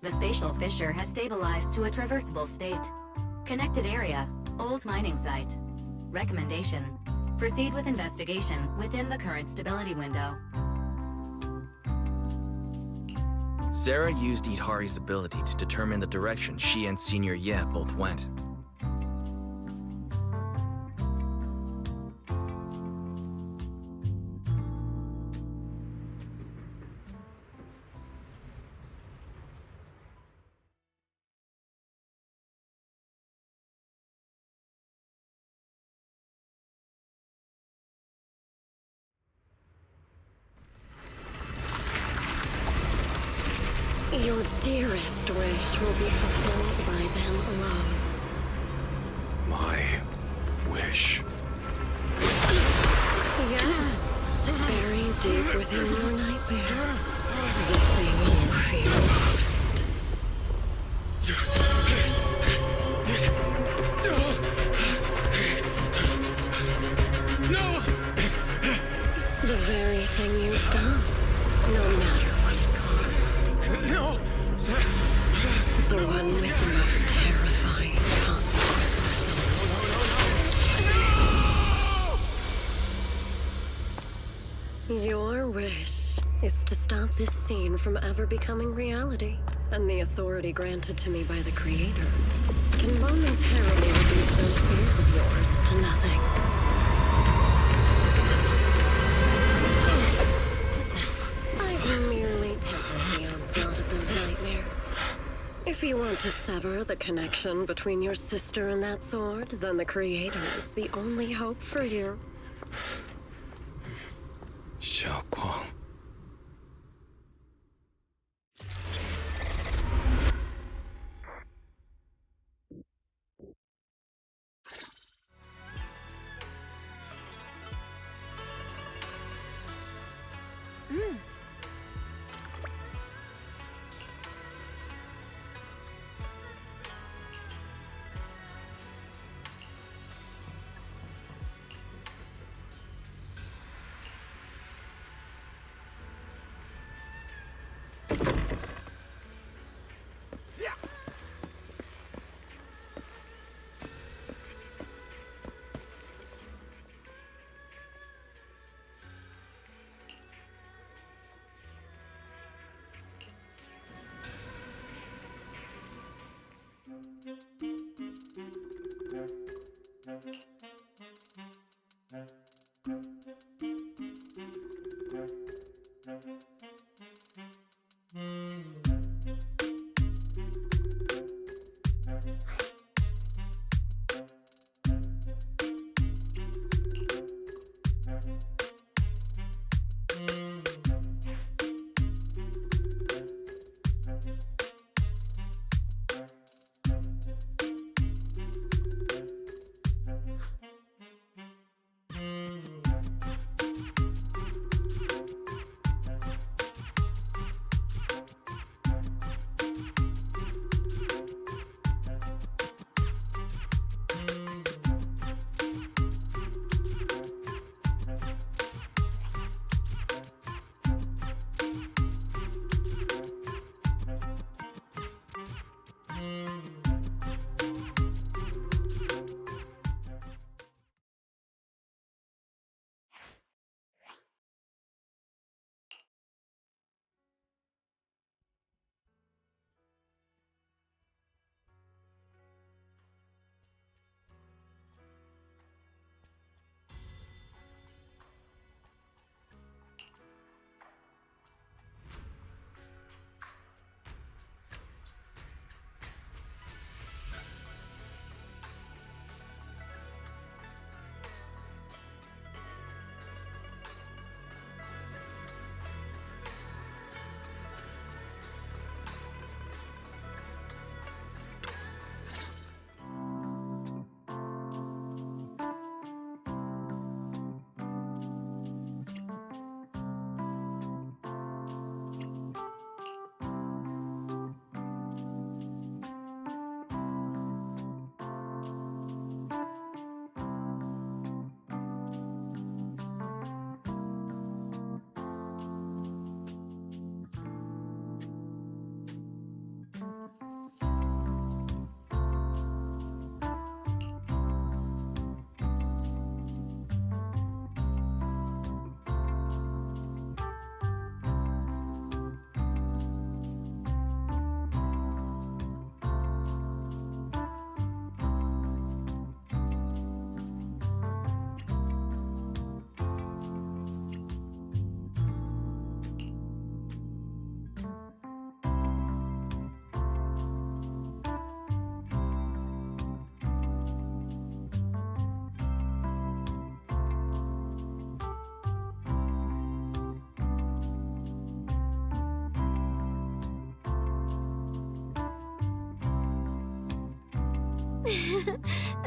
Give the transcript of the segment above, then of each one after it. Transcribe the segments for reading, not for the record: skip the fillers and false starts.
The spatial fissure has stabilized to a traversable state. Connected area, old mining site. Recommendation: proceed with investigation within the current stability window. Sarah used Idhari's ability to determine the direction she and Senior Ye both went. Your dearest wish will be fulfilled by them alone. My wish. Yes, buried deep within your nightmares. The thing you fear most. No! The very thing you stop, no matter what it costs. No! The one with the most terrifying consequences. Your wish is to stop this scene from ever becoming reality, and the authority granted to me by the Creator can momentarily reduce those fears of yours to nothing. I've merely tempered the onslaught of those nightmares. If you want to sever the connection between your sister and that sword, then the Creator is the only hope for you. Xiaoguang.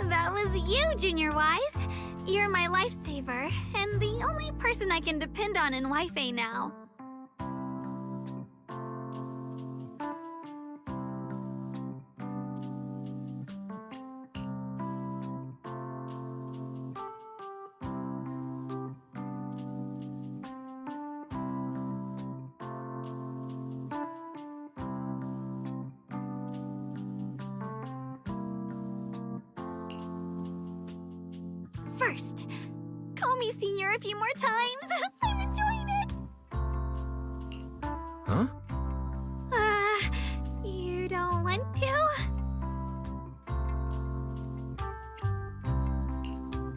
That was you, Junior Wise. You're my lifesaver, and the only person I can depend on in Wi-Fi now. First, call me Senior a few more times. I'm enjoying it. Huh? You don't want to?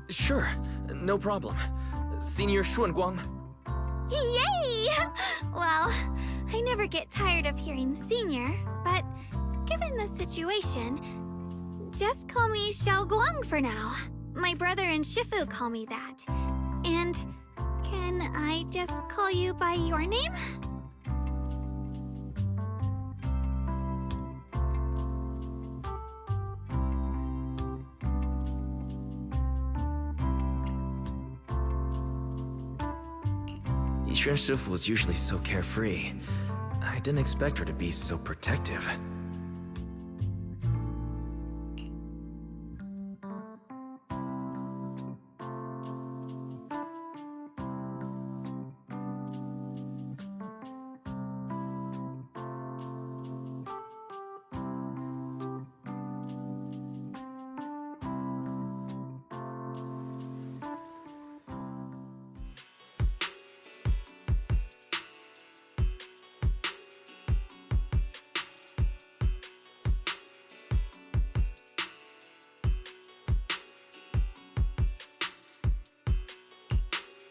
Sure, no problem. Senior Xuanguang. Yay! Well, I never get tired of hearing Senior, but given the situation, just call me Xiaoguang for now. My brother and Shifu call me that. And can I just call you by your name? Yixuan Shifu was usually so carefree. I didn't expect her to be so protective.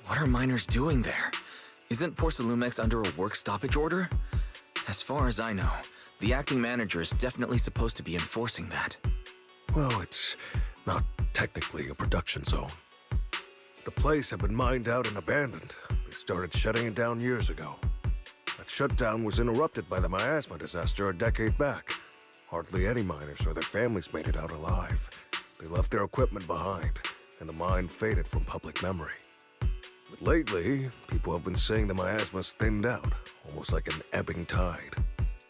What are miners doing there? Isn't Porcelumex under a work stoppage order? As far as I know, the acting manager is definitely supposed to be enforcing that. Well, it's not technically a production zone. The place had been mined out and abandoned. They started shutting it down years ago. That shutdown was interrupted by the miasma disaster a decade back. Hardly any miners or their families made it out alive. They left their equipment behind, and the mine faded from public memory. But lately, people have been saying the miasma's thinned out, almost like an ebbing tide,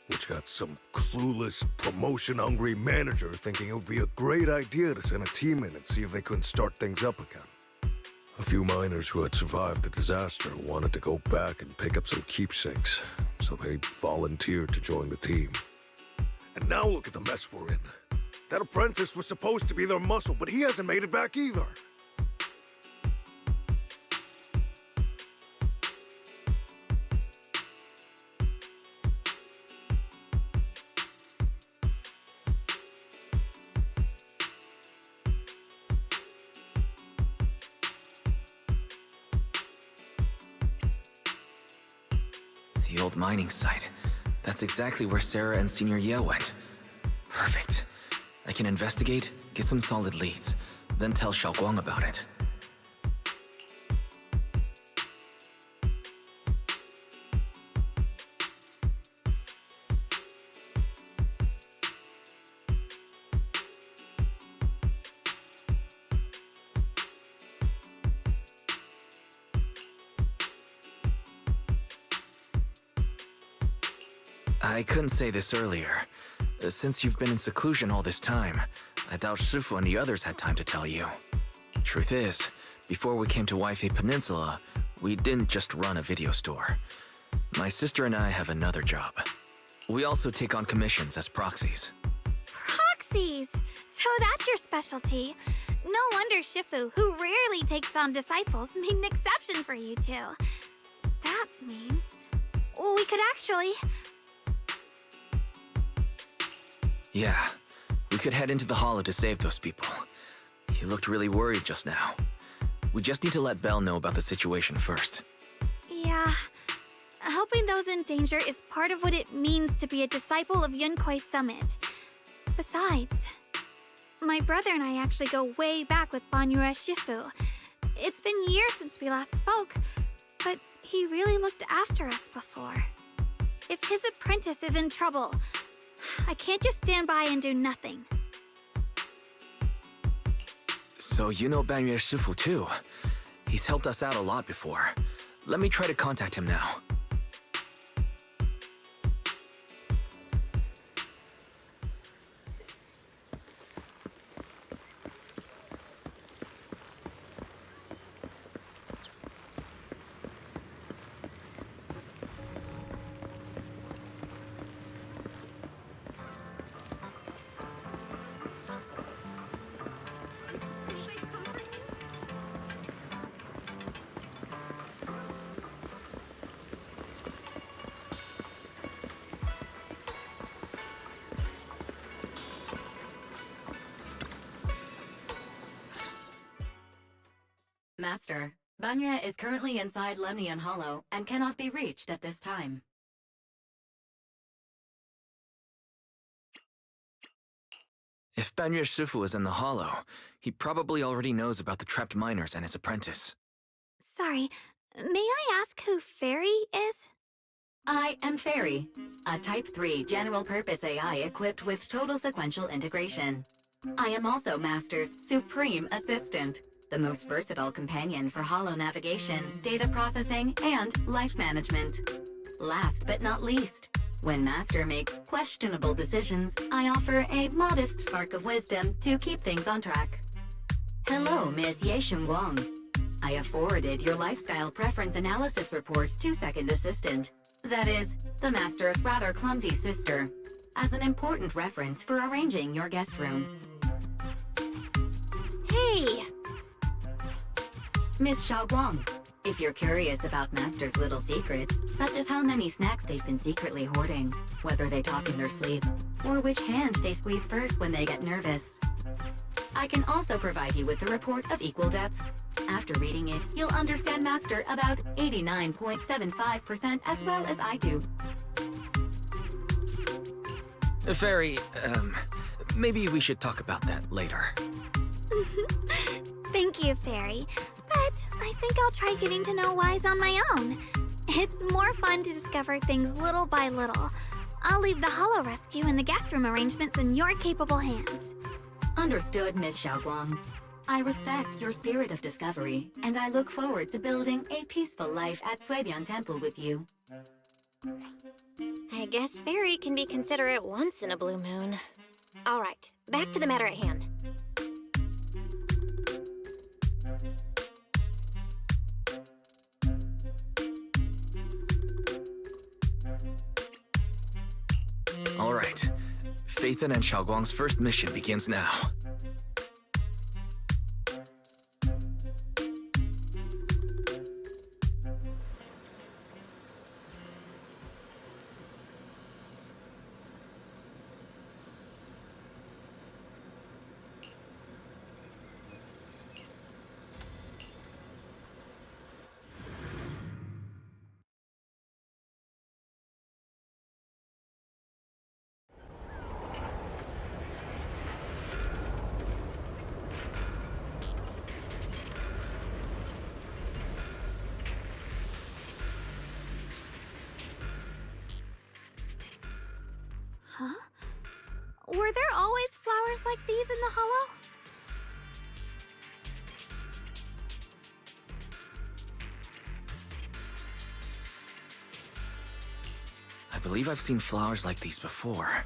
which got some clueless, promotion-hungry manager thinking it would be a great idea to send a team in and see if they couldn't start things up again. A few miners who had survived the disaster wanted to go back and pick up some keepsakes, so they volunteered to join the team. And now look at the mess we're in. That apprentice was supposed to be their muscle, but he hasn't made it back either. The old mining site. That's exactly where Sarah and Senior Ye went. Perfect. I can investigate, get some solid leads, then tell Xiaoguang about it. I couldn't say this earlier. Since you've been in seclusion all this time, I doubt Shifu and the others had time to tell you. Truth is, before we came to Wi-Fi Peninsula, we didn't just run a video store. My sister and I have another job. We also take on commissions as proxies. Proxies! So that's your specialty. No wonder Shifu, who rarely takes on disciples, made an exception for you two. That means we could actually... Yeah, we could head into the hollow to save those people. You looked really worried just now. We just need to let Belle know about the situation first. Yeah. Helping those in danger is part of what it means to be a disciple of Yunkui's summit. Besides, my brother and I actually go way back with Banyue Shifu. It's been years since we last spoke, but he really looked after us before. If his apprentice is in trouble, I can't just stand by and do nothing. So you know Banyue Shifu too. He's helped us out a lot before. Let me try to contact him now. Master, Banyue is currently inside Lemnian Hollow and cannot be reached at this time. If Banyue Shifu is in the hollow, he probably already knows about the trapped miners and his apprentice. Sorry, may I ask who Fairy is? I am Fairy, a Type 3 general-purpose AI equipped with total sequential integration. I am also Master's supreme assistant, the most versatile companion for holo navigation, data processing, and life management. Last but not least, when Master makes questionable decisions, I offer a modest spark of wisdom to keep things on track. Hello, Miss Ye Shunguang. I have forwarded your lifestyle preference analysis report to Second Assistant, that is, the Master's rather clumsy sister, as an important reference for arranging your guest room. Hey! Miss Xiaoguang, if you're curious about Master's little secrets, such as how many snacks they've been secretly hoarding, whether they talk in their sleep, or which hand they squeeze first when they get nervous, I can also provide you with the report of equal depth. After reading it, you'll understand Master about 89.75% as well as I do. Fairy, maybe we should talk about that later. Thank you, Fairy. But I think I'll try getting to know Wise on my own. It's more fun to discover things little by little. I'll leave the Hollow Rescue and the guest room arrangements in your capable hands. Understood, Miss Xiaoguang. I respect your spirit of discovery, and I look forward to building a peaceful life at Suibian Temple with you. I guess Fairy can be considerate once in a blue moon. All right, back to the matter at hand. All right. Phaethon and Xiaoguang's first mission begins now. Huh? Were there always flowers like these in the Hollow? I believe I've seen flowers like these before.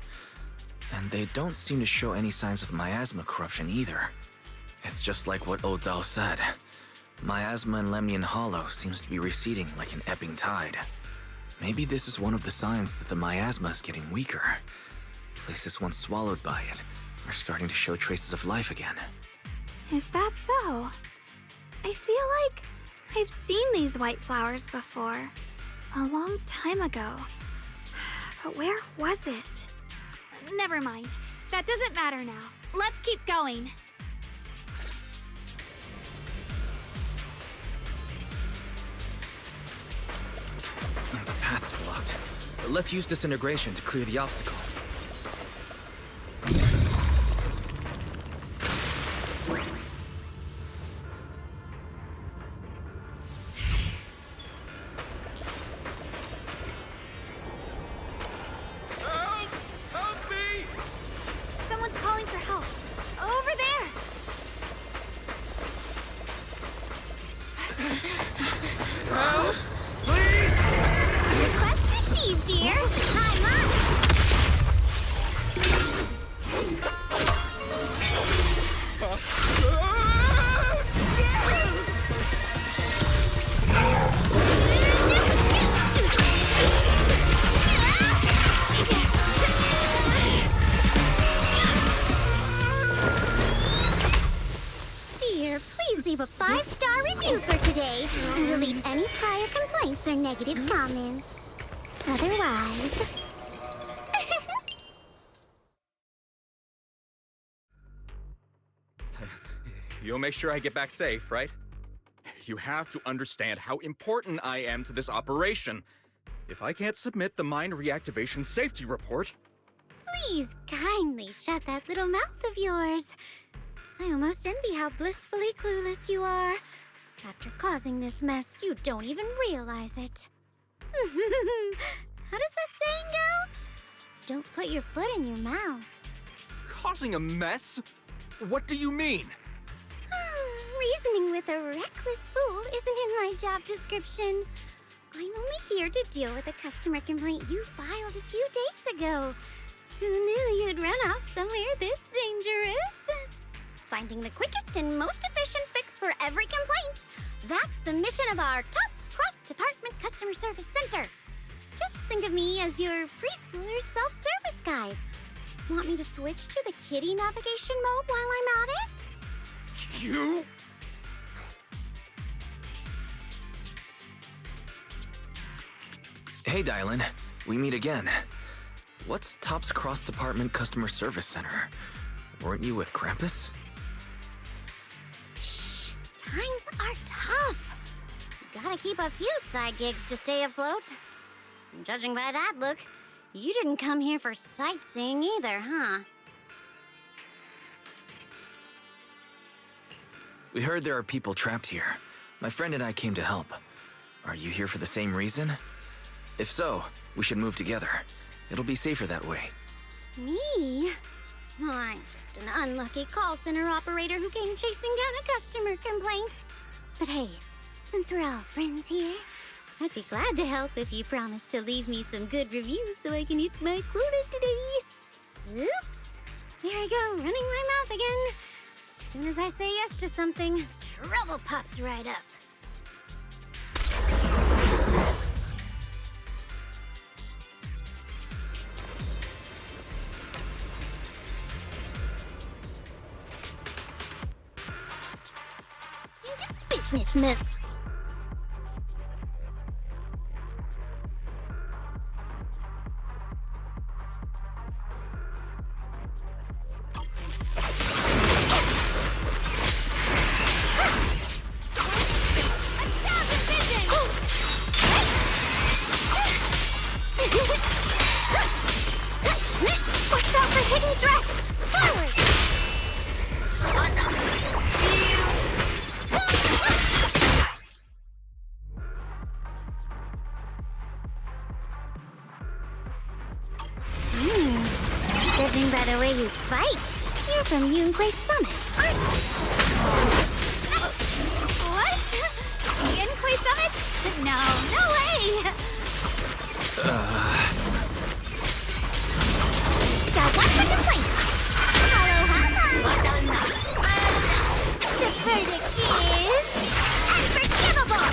And they don't seem to show any signs of miasma corruption either. It's just like what Old Zhao said. Miasma in Lemnian Hollow seems to be receding like an ebbing tide. Maybe this is one of the signs that the miasma is getting weaker. Places once swallowed by it are starting to show traces of life again. Is that so? I feel like I've seen these white flowers before. A long time ago. But where was it? Never mind. That doesn't matter now. Let's keep going. The path's blocked. Let's use disintegration to clear the obstacle. Someone's calling for help. Over there! you for today and delete any prior complaints or negative comments. Otherwise... You'll make sure I get back safe, right? You have to understand how important I am to this operation. If I can't submit the mine reactivation safety report... Please kindly shut that little mouth of yours. I almost envy how blissfully clueless you are. After causing this mess, you don't even realize it. How does that saying go? Don't put your foot in your mouth. Causing a mess? What do you mean? Reasoning with a reckless fool isn't in my job description. I'm only here to deal with a customer complaint you filed a few days ago. Who knew you'd run off somewhere this dangerous? Finding the quickest and most efficient fix for every complaint. That's the mission of our TOPS cross-department customer service center. Just think of me as your preschooler self-service guide. Want me to switch to the kiddie navigation mode while I'm at it? You... Hey, Dylan. We meet again. What's TOPS Cross-Department Customer Service Center? Weren't you with Krampus? Shh! Times are tough. Gotta keep a few side gigs to stay afloat. Judging by that look, you didn't come here for sightseeing either, huh? We heard there are people trapped here. My friend and I came to help. Are you here for the same reason? If so, we should move together. It'll be safer that way. Me? I'm just an unlucky call center operator who came chasing down a customer complaint. But hey, since we're all friends here, I'd be glad to help if you promise to leave me some good reviews so I can hit my quota today. Oops. There I go, running my mouth again. As soon as I say yes to something, trouble pops right up. Business move. Watch out for hidden threats! Forward! Judging by the way you fight, you're from Yunquay Summit, aren't you? What? Yunquay Summit? No way! Got one for complaints. The verdict is unforgivable.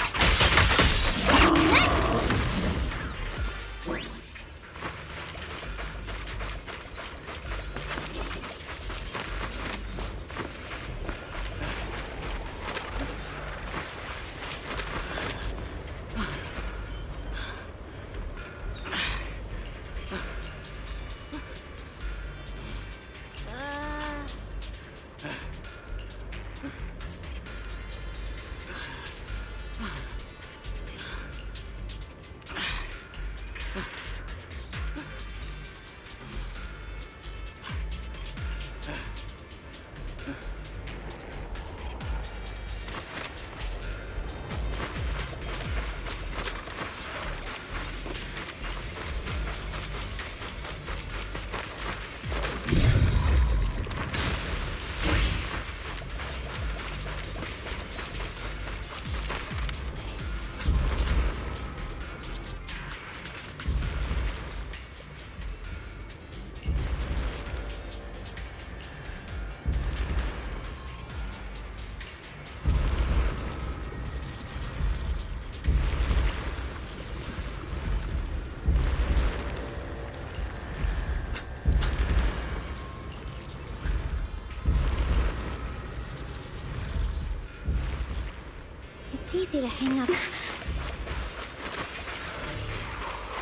easy to hang up.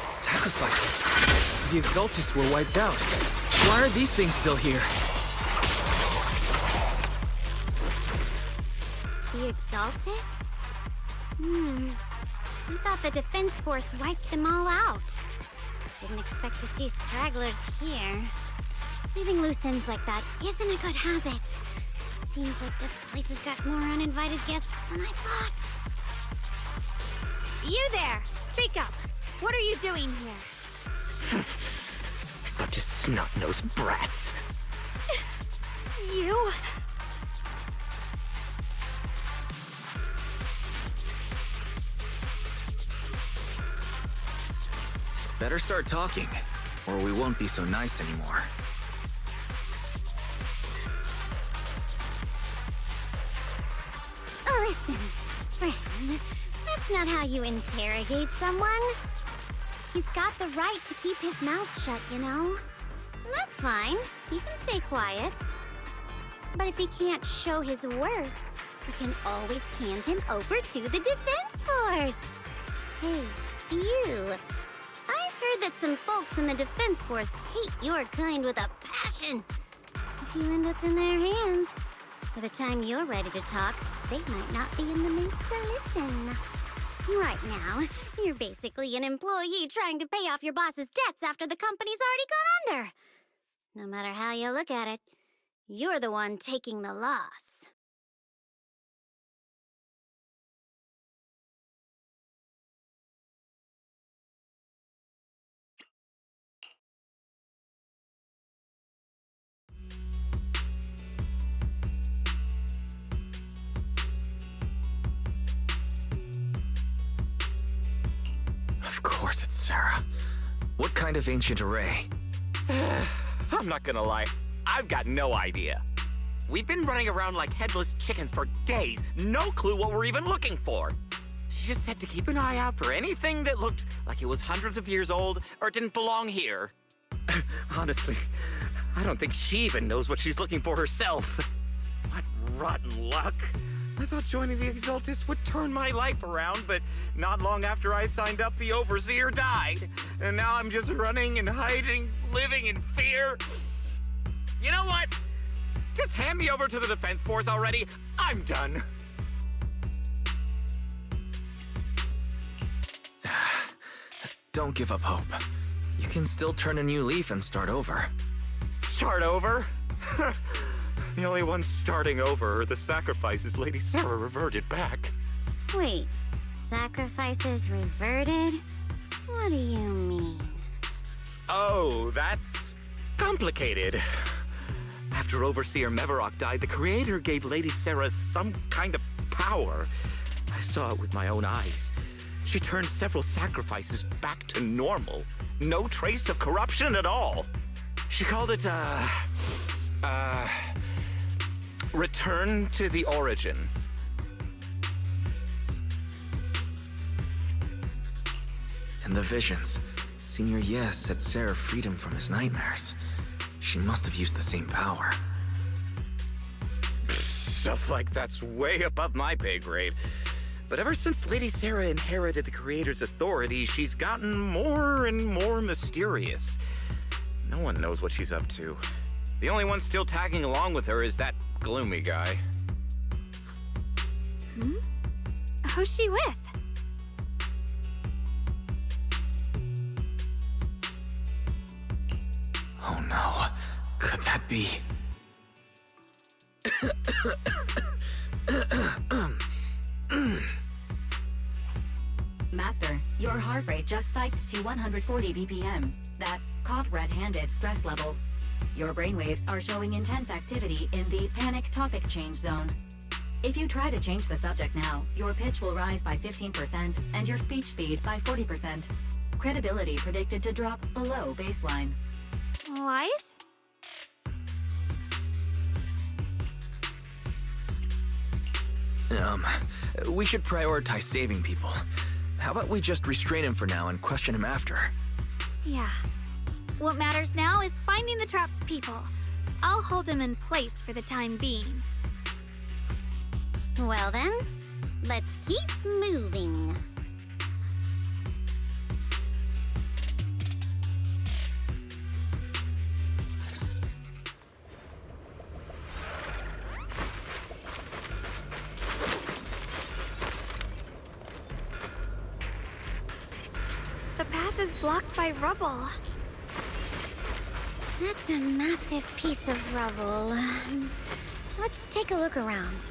Sacrifices. The Exaltists were wiped out. Why are these things still here? The Exaltists? I thought the Defense Force wiped them all out. Didn't expect to see stragglers here. Leaving loose ends like that isn't a good habit. Seems like this place has got more uninvited guests than I thought. You there! Speak up! What are you doing here? Bunch of snot-nosed brats. You? Better start talking, or we won't be so nice anymore. Listen, friends, that's not how you interrogate someone. He's got the right to keep his mouth shut, you know? And that's fine. He can stay quiet. But if he can't show his worth, we can always hand him over to the Defense Force. Hey, you. I've heard that some folks in the Defense Force hate your kind with a passion. If you end up in their hands, by the time you're ready to talk, they might not be in the mood to listen. Right now, you're basically an employee trying to pay off your boss's debts after the company's already gone under. No matter how you look at it, you're the one taking the loss. Of course it's Sarah. What kind of ancient array? I'm not gonna lie, I've got no idea. We've been running around like headless chickens for days, no clue what we're even looking for. She just said to keep an eye out for anything that looked like it was hundreds of years old or didn't belong here. Honestly, I don't think she even knows what she's looking for herself. What rotten luck. I thought joining the Exaltists would turn my life around, but not long after I signed up, the Overseer died. And now I'm just running and hiding, living in fear. You know what? Just hand me over to the Defense Force already. I'm done. Don't give up hope. You can still turn a new leaf and start over. Start over? The only ones starting over are the sacrifices Lady Sarah reverted back. Wait, sacrifices reverted? What do you mean? Oh, that's complicated. After Overseer Mevarok died, the Creator gave Lady Sarah some kind of power. I saw it with my own eyes. She turned several sacrifices back to normal. No trace of corruption at all. She called it, Return to the Origin. And the visions. Senior Yes said Sarah freed him from his nightmares. She must have used the same power. Stuff like that's way above my pay grade. But ever since Lady Sarah inherited the Creator's authority, she's gotten more and more mysterious. No one knows what she's up to. The only one still tagging along with her is that gloomy guy. Who's she with? Oh no. Could that be? Master, your heart rate just spiked to 140 BPM. That's caught red-handed stress levels. Your brainwaves are showing intense activity in the panic topic change zone. If you try to change the subject now, your pitch will rise by 15% and your speech speed by 40%. Credibility predicted to drop below baseline. What? We should prioritize saving people. How about we just restrain him for now and question him after? Yeah. What matters now is finding the trapped people. I'll hold him in place for the time being. Well then, Let's keep moving. The path is blocked by rubble. That's a massive piece of rubble. Let's take a look around.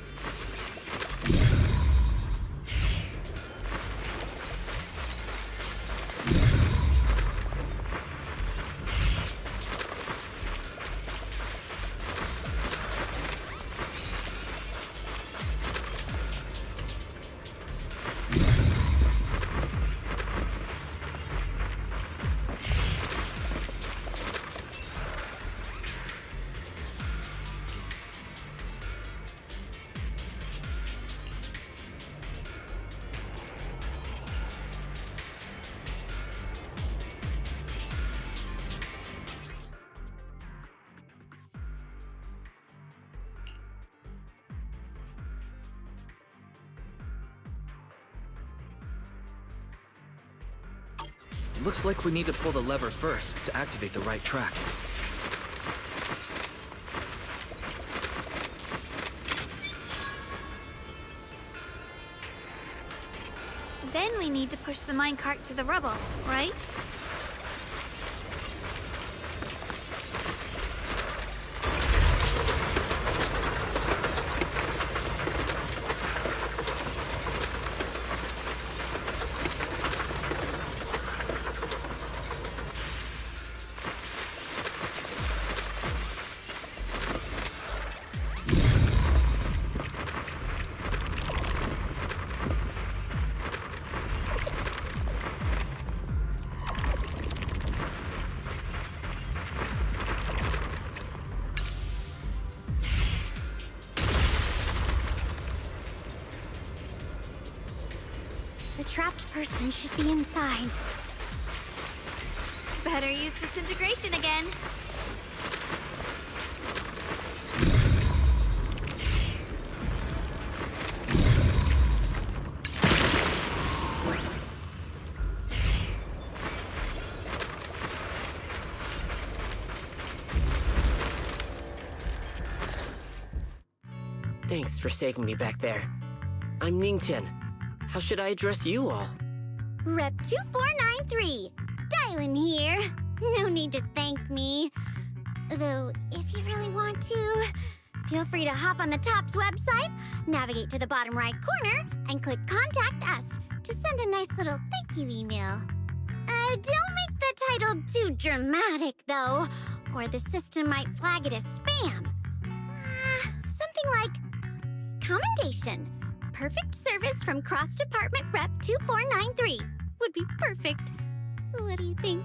Looks like we need to pull the lever first to activate the right track. Then we need to push the minecart to the rubble, right? The trapped person should be inside. Better use disintegration again. Thanks for saving me back there. I'm Ningtian. How should I address you all? Rep 2493. Dylan here. No need to thank me. Though, if you really want to, feel free to hop on the TOPS website, navigate to the bottom right corner, and click Contact Us to send a nice little thank you email. Don't make the title too dramatic, though, or the system might flag it as spam. Something like Commendation. Perfect service from Cross Department Rep 2493 would be perfect. What do you think?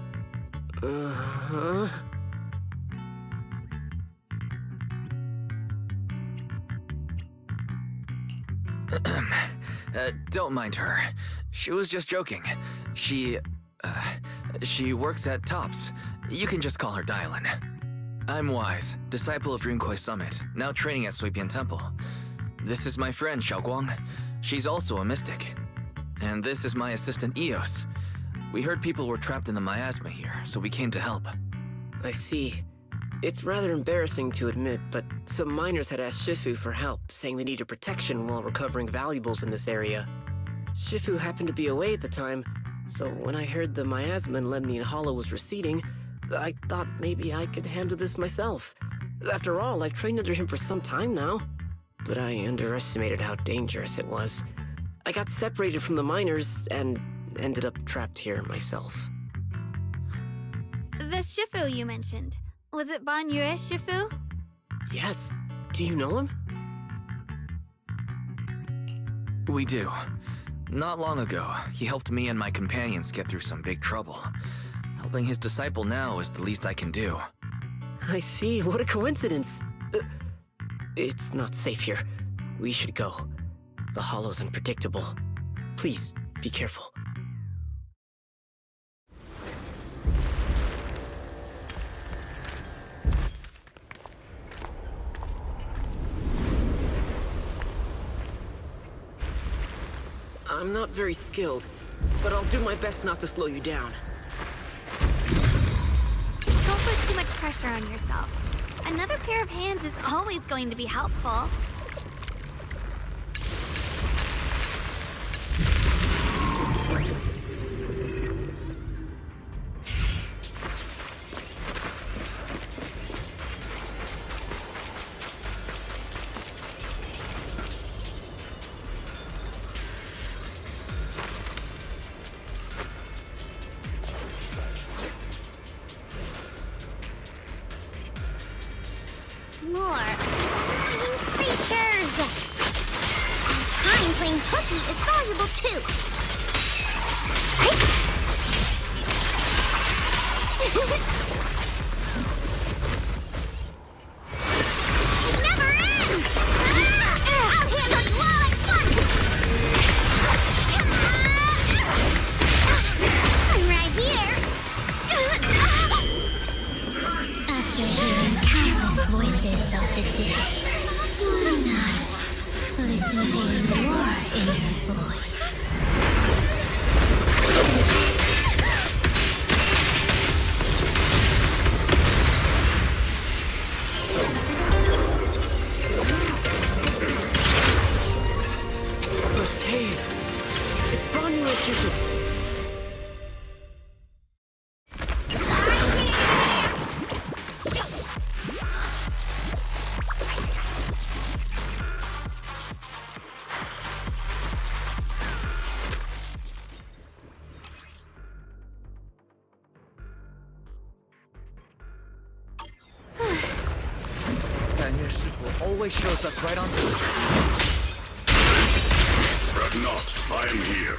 Don't mind her. She was just joking. She works at TOPS. You can just call her Dylan. I'm Wise, disciple of Runkoi Summit, now training at Suipian Temple. This is my friend, Xiaoguang. She's also a mystic. And this is my assistant, Eos. We heard people were trapped in the miasma here, so we came to help. I see. It's rather embarrassing to admit, but some miners had asked Shifu for help, saying they needed protection while recovering valuables in this area. Shifu happened to be away at the time, so when I heard the miasma in Lemnian Hollow was receding, I thought maybe I could handle this myself. After all, I've trained under him for some time now. But I underestimated how dangerous it was. I got separated from the miners and ended up trapped here myself. The Shifu you mentioned. Was it Ban Yue Shifu? Yes. Do you know him? We do. Not long ago, he helped me and my companions get through some big trouble. Helping his disciple now is the least I can do. I see. What a coincidence. It's not safe here. We should go. The hollow's unpredictable. Please, be careful. I'm not very skilled, but I'll do my best not to slow you down. Don't put too much pressure on yourself. Another pair of hands is always going to be helpful. More of these annoying creatures! Time playing hooky is valuable too! Right? It never ends! I'll handle you all at once! I'm right here! After hearing countless voices of the dead, why not listen to your inner voice? The cave! It's Banyu Shifu! Always shows up right on time. Fret not, I am here.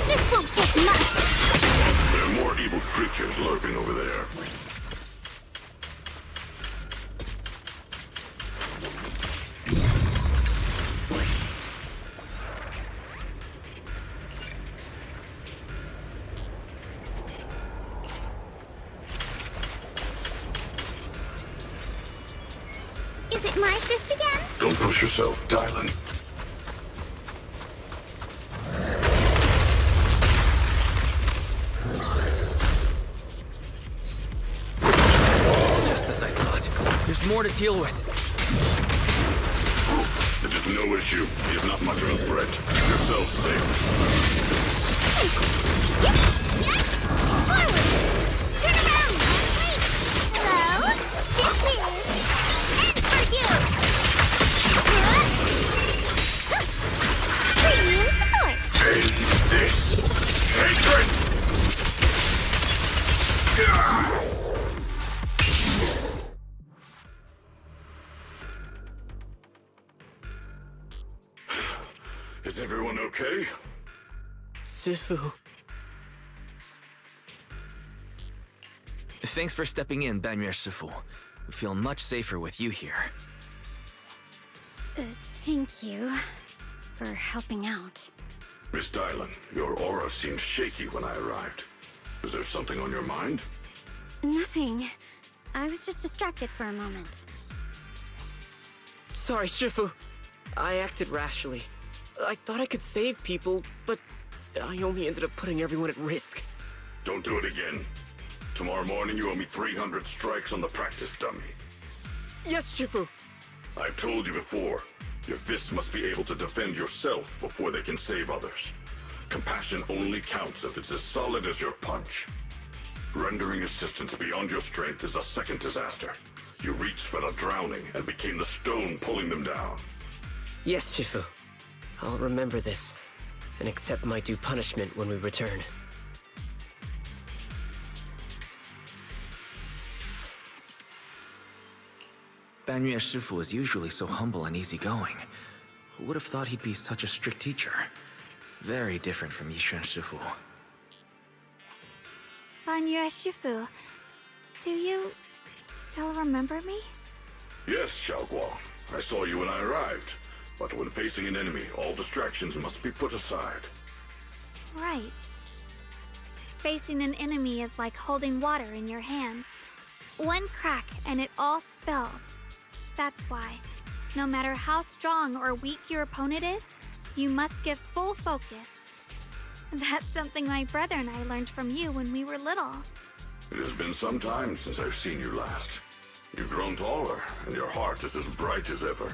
This won't take much! There are more evil creatures lurking over there. Is it my shift again? Don't push yourself, Dylan. Just as I thought. There's more to deal with. It is no issue. He is not much of a threat. Keep yourself safe. Forward! Turn around! Wait! Hello? This is... And for you! Premium support! End this hatred! Is everyone okay? Shifu. Thanks for stepping in, Banyu Shifu. We feel much safer with you here. Thank you for helping out. Miss Dylan, your aura seemed shaky when I arrived. Is there something on your mind? Nothing. I was just distracted for a moment. Sorry, Shifu. I acted rashly. I thought I could save people, but I only ended up putting everyone at risk. Don't do it again. Tomorrow morning you owe me 300 strikes on the practice dummy. Yes, Shifu. I've told you before, your fists must be able to defend yourself before they can save others. Compassion only counts if it's as solid as your punch. Rendering assistance beyond your strength is a second disaster. You reached for the drowning and became the stone pulling them down. Yes, Shifu. I'll remember this, and accept my due punishment when we return. Banyu Shifu is usually so humble and easygoing. Who would have thought he'd be such a strict teacher? Very different from Yixuan Shifu. Banyue Shifu, do you still remember me? Yes, Xiaoguang. I saw you when I arrived. But when facing an enemy, all distractions must be put aside. Right. Facing an enemy is like holding water in your hands. One crack and it all spills. That's why, no matter how strong or weak your opponent is, you must give full focus. That's something my brother and I learned from you when we were little. It has been some time since I've seen you last. You've grown taller, and your heart is as bright as ever.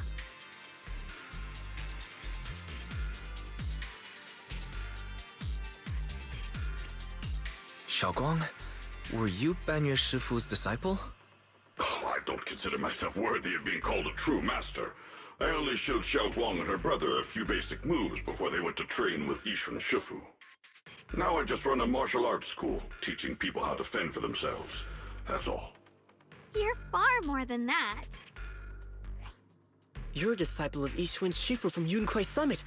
Xiaoguang, were you Banyue Shifu's disciple? Oh, I don't consider myself worthy of being called a true master. I only showed Xiaoguang and her brother a few basic moves before they went to train with Yixuan Shifu. Now I just run a martial arts school, teaching people how to fend for themselves. That's all. You're far more than that. You're a disciple of Yixuan Shifu from Yunquai Summit.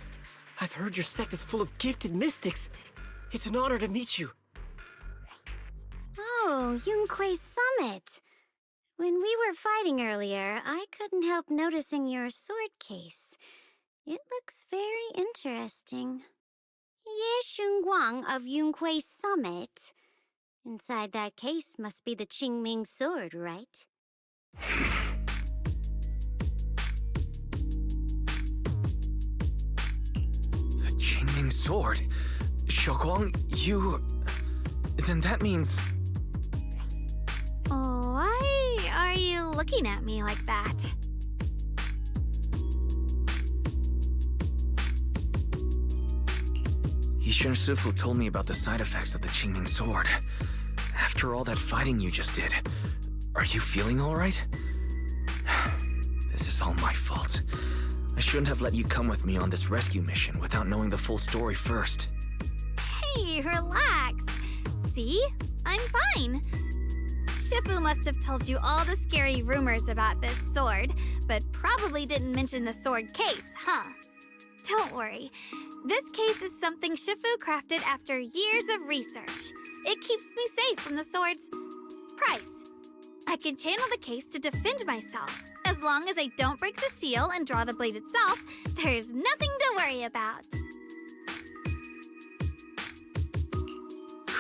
I've heard your sect is full of gifted mystics. It's an honor to meet you. Oh, Yunquai Summit. When we were fighting earlier, I couldn't help noticing your sword case. It looks very interesting. Ye Xunguang of Yunquai Summit. Inside that case must be the Qingming sword, right? The Qingming sword? Xiaoguang, you... Then that means... Why are you looking at me like that? Yixuan Shifu told me about the side effects of the Qingming sword. After all that fighting you just did, are you feeling all right? This is all my fault. I shouldn't have let you come with me on this rescue mission without knowing the full story first. Hey, relax. See? I'm fine. Shifu must have told you all the scary rumors about this sword, but probably didn't mention the sword case, huh? Don't worry. This case is something Shifu crafted after years of research. It keeps me safe from the sword's price. I can channel the case to defend myself. As long as I don't break the seal and draw the blade itself, there's nothing to worry about.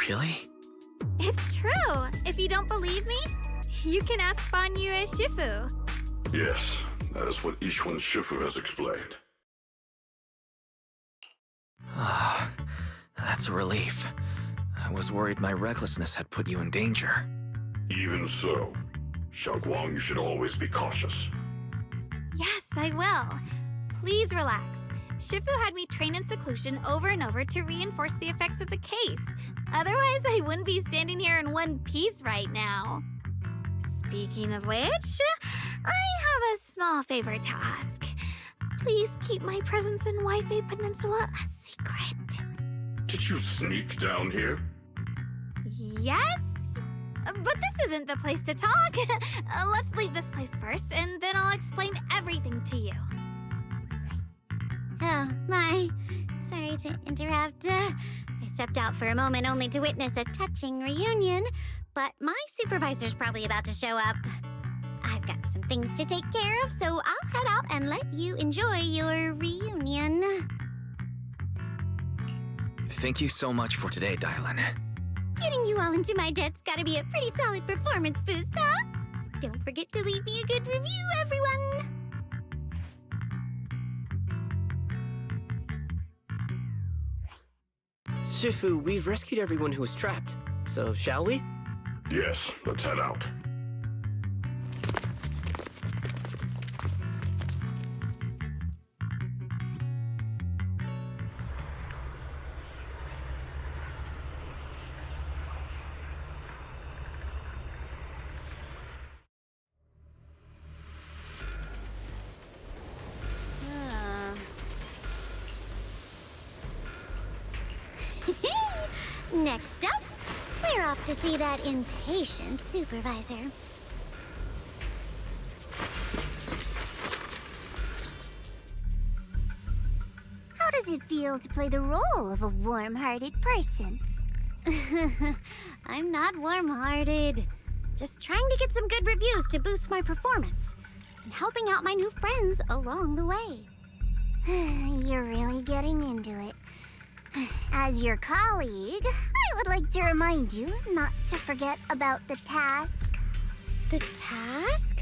Really? It's true. If you don't believe me, you can ask Banyue Shifu. Yes, that is what Yixuan Shifu has explained. Ah, that's a relief. I was worried my recklessness had put you in danger. Even so, Xiaoguang, you should always be cautious. Yes, I will. Please relax. Shifu had me train in seclusion over and over to reinforce the effects of the case. Otherwise, I wouldn't be standing here in one piece right now. Speaking of which, I have a small favor to ask. Please keep my presence in Wi-Fi Peninsula a secret. Did you sneak down here? Yes? But this isn't the place to talk. Let's leave this place first, and then I'll explain everything to you. Oh, my. Sorry to interrupt. I stepped out for a moment only to witness a touching reunion, but my supervisor's probably about to show up. I've got some things to take care of, so I'll head out and let you enjoy your reunion. Thank you so much for today, Dylan. Getting you all into my debt's gotta be a pretty solid performance boost, huh? Don't forget to leave me a good review, everyone! Shifu, we've rescued everyone who was trapped. So, shall we? Yes, let's head out. Next up, we're off to see that impatient supervisor. does it feel to play the role of a warm-hearted person? I'm not warm-hearted. Just trying to get some good reviews to boost my performance. And helping out my new friends along the way. You're really getting into it. As your colleague, I would like to remind you not to forget about the task. The task?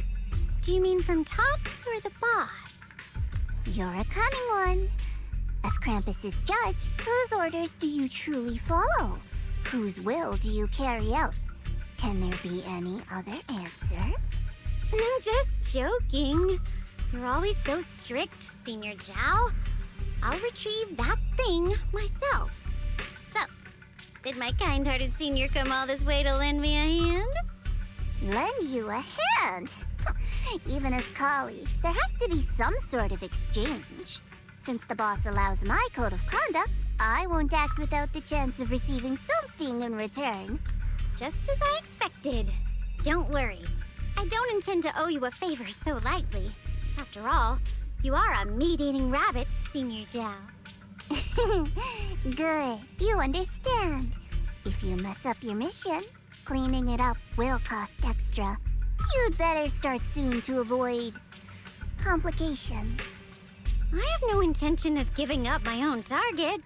Do you mean from Tops or the boss? You're a cunning one. As Krampus's judge, whose orders do you truly follow? Whose will do you carry out? Can there be any other answer? I'm just joking. You're always so strict, Senior Zhao. I'll retrieve that thing myself. So, did my kind-hearted senior come all this way to lend me a hand? Lend you a hand? Even as colleagues, there has to be some sort of exchange. Since the boss allows my code of conduct, I won't act without the chance of receiving something in return. Just as I expected. Don't worry. I don't intend to owe you a favor so lightly. After all, you are a meat-eating rabbit, Senior Zhao. Good. You understand. If you mess up your mission, cleaning it up will cost extra. You'd better start soon to avoid complications. I have no intention of giving up my own target,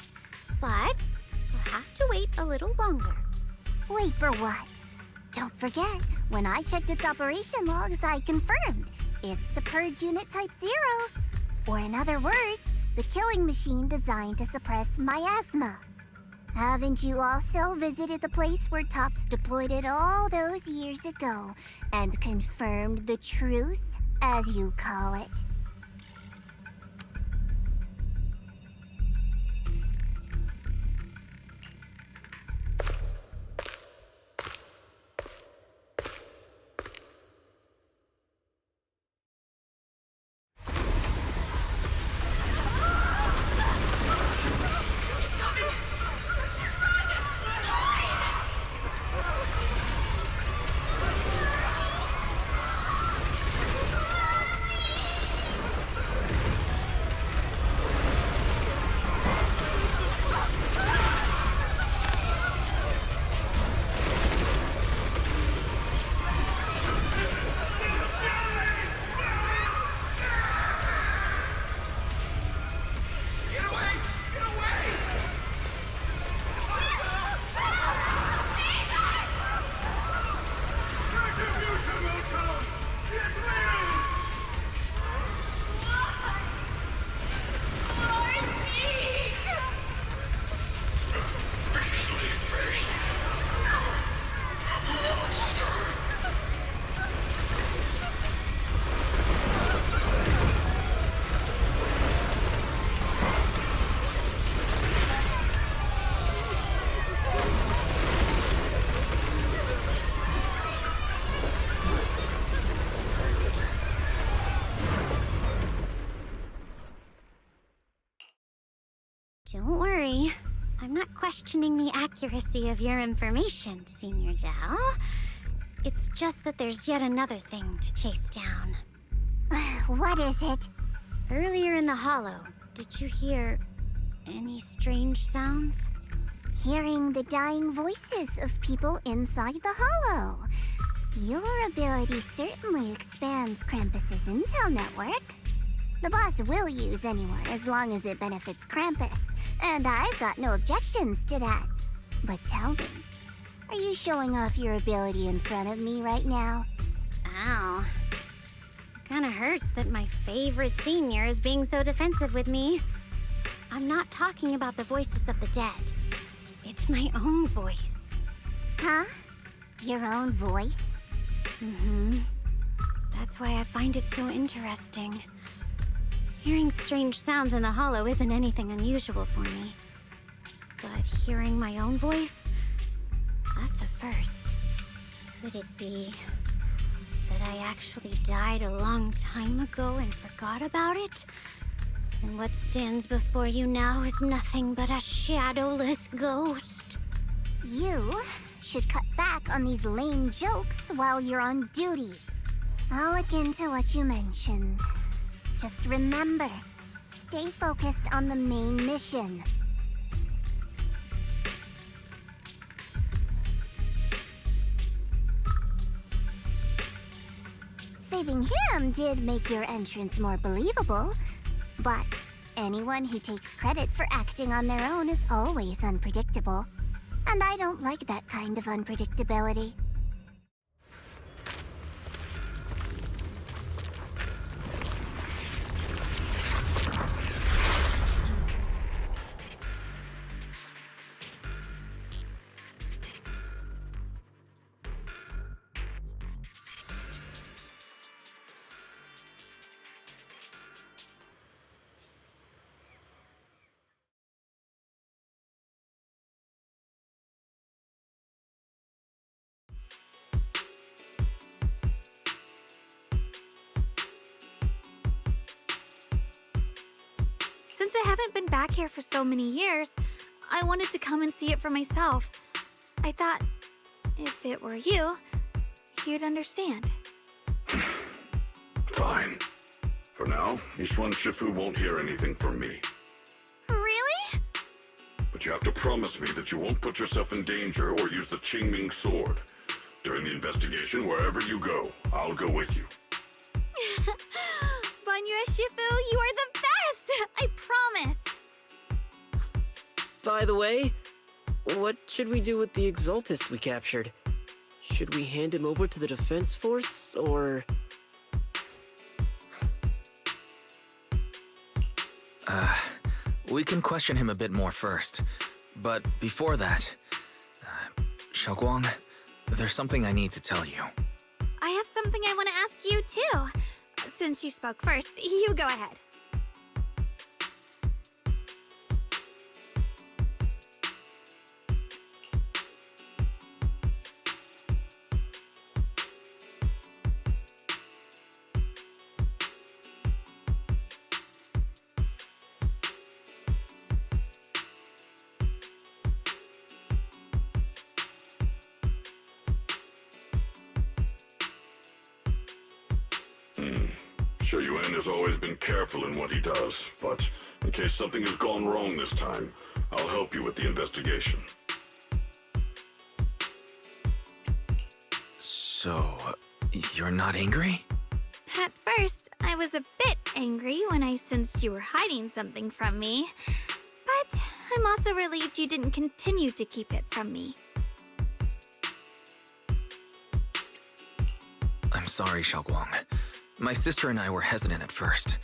but I'll have to wait a little longer. Wait for what? Don't forget, when I checked its operation logs, I confirmed it's the Purge Unit Type 0. Or in other words, the killing machine designed to suppress miasma. Haven't you also visited the place where Tops deployed it all those years ago and confirmed the truth, as you call it? Don't worry. I'm not questioning the accuracy of your information, Senior Zhao. It's just that there's yet another thing to chase down. What is it? Earlier in the hollow, did you hear any strange sounds? Hearing the dying voices of people inside the hollow. Your ability certainly expands Krampus's intel network. The boss will use anyone as long as it benefits Krampus, and I've got no objections to that. But tell me, are you showing off your ability in front of me right now? Ow. Kinda hurts that my favorite senior is being so defensive with me. I'm not talking about the voices of the dead. It's my own voice. Huh? Your own voice? Mm-hmm. That's why I find it so interesting. Hearing strange sounds in the hollow isn't anything unusual for me. But hearing my own voice, that's a first. Could it be that I actually died a long time ago and forgot about it? And what stands before you now is nothing but a shadowless ghost. You should cut back on these lame jokes while you're on duty. I'll look into what you mentioned. Just remember, stay focused on the main mission. Saving him did make your entrance more believable, but anyone who takes credit for acting on their own is always unpredictable. And I don't like that kind of unpredictability. Since I haven't been back here for so many years, I wanted to come and see it for myself. I thought, if it were you, you'd understand. Fine. For now, Yishuan Shifu won't hear anything from me. Really? But you have to promise me that you won't put yourself in danger or use the Qingming sword. During the investigation, wherever you go, I'll go with you. Banya Shifu, you are the best! I promise! By the way, what should we do with the Exaltist we captured? Should we hand him over to the defense force, or...? We can question him a bit more first. But before that, Xiaoguang, there's something I need to tell you. I have something I want to ask you, too. Since you spoke first, you go ahead. Yuan has always been careful in what he does, but in case something has gone wrong this time, I'll help you with the investigation. So, you're not angry? At first, I was a bit angry when I sensed you were hiding something from me. But I'm also relieved you didn't continue to keep it from me. I'm sorry, Xiaoguang. My sister and I were hesitant at first,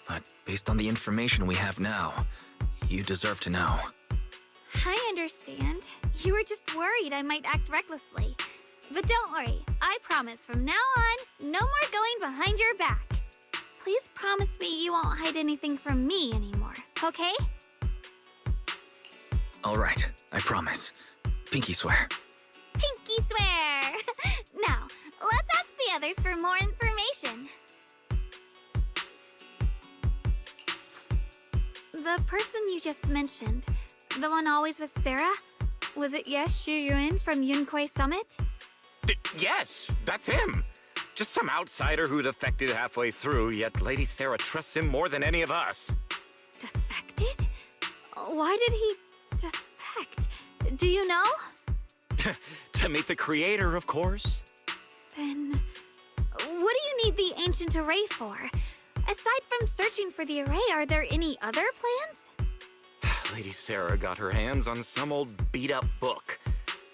but based on the information we have now, you deserve to know. I understand. You were just worried I might act recklessly. But don't worry, I promise from now on, no more going behind your back. Please promise me you won't hide anything from me anymore, okay? All right, I promise. Pinky swear. Pinky swear! Now, let's ask the others for more information. The person you just mentioned, the one always with Sarah, was it Xu Yuan from Yunquai Summit? Yes, that's him. Just some outsider who defected halfway through, yet Lady Sarah trusts him more than any of us. Defected? Why did he defect? Do you know? To meet the creator, of course. Then, what do you need the ancient array for? Aside from searching for the array, are there any other plans? Lady Sarah got her hands on some old beat-up book.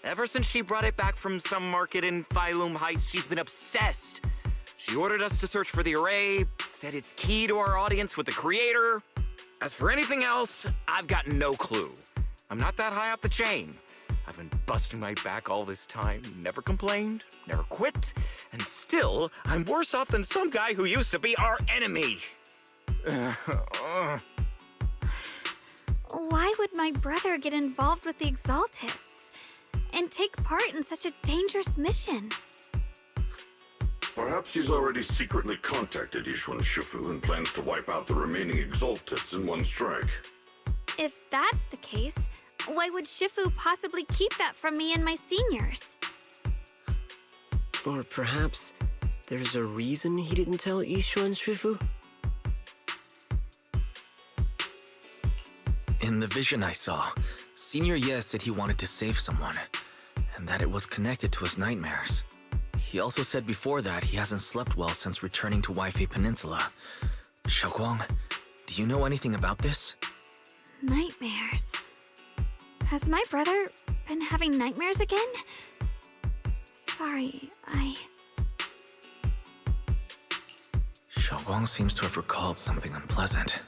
Ever since she brought it back from some market in Phylum Heights, she's been obsessed. She ordered us to search for the array, said it's key to our audience with the creator. As for anything else, I've got no clue. I'm not that high up the chain. I've been busting my back all this time, never complained, never quit, and still, I'm worse off than some guy who used to be our enemy. Why would my brother get involved with the Exaltists and take part in such a dangerous mission? Perhaps he's already secretly contacted Yishuan Shifu and plans to wipe out the remaining Exaltists in one strike. If that's the case, why would Shifu possibly keep that from me and my seniors? Or perhaps there's a reason he didn't tell Yishuan Shifu? In the vision I saw, Senior Ye said he wanted to save someone, and that it was connected to his nightmares. He also said before that he hasn't slept well since returning to Wi-Fi Peninsula. Xiaoguang, do you know anything about this? Nightmares. Has my brother been having nightmares again? Sorry, Xiaoguang seems to have recalled something unpleasant.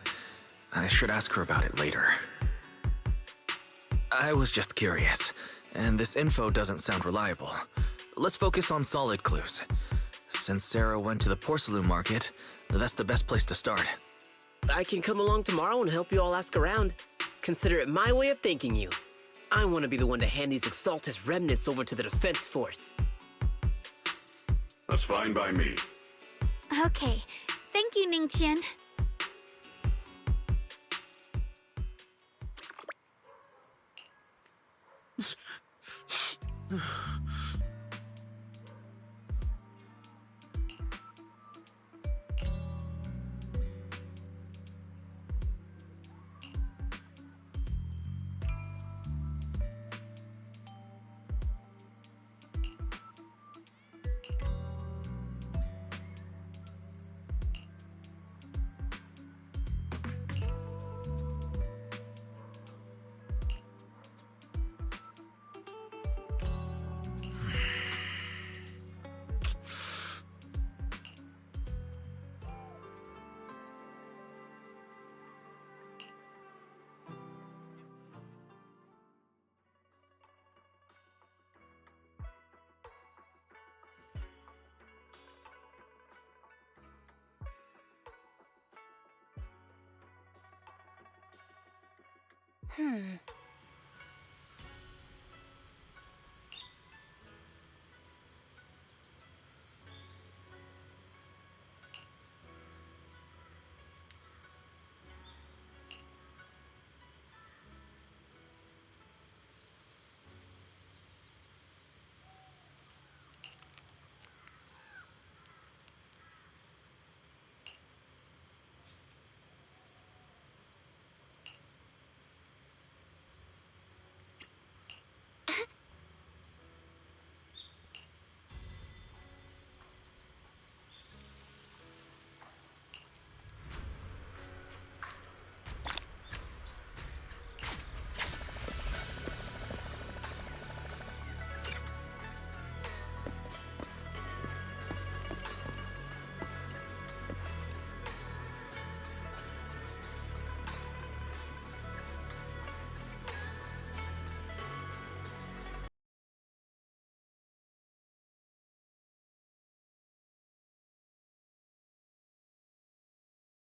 I should ask her about it later. I was just curious, and this info doesn't sound reliable. Let's focus on solid clues. Since Sarah went to the porcelain market, that's the best place to start. I can come along tomorrow and help you all ask around. Consider it my way of thanking you. I want to be the one to hand these Exaltus remnants over to the Defense Force. That's fine by me. Okay. Thank you, Ningqian.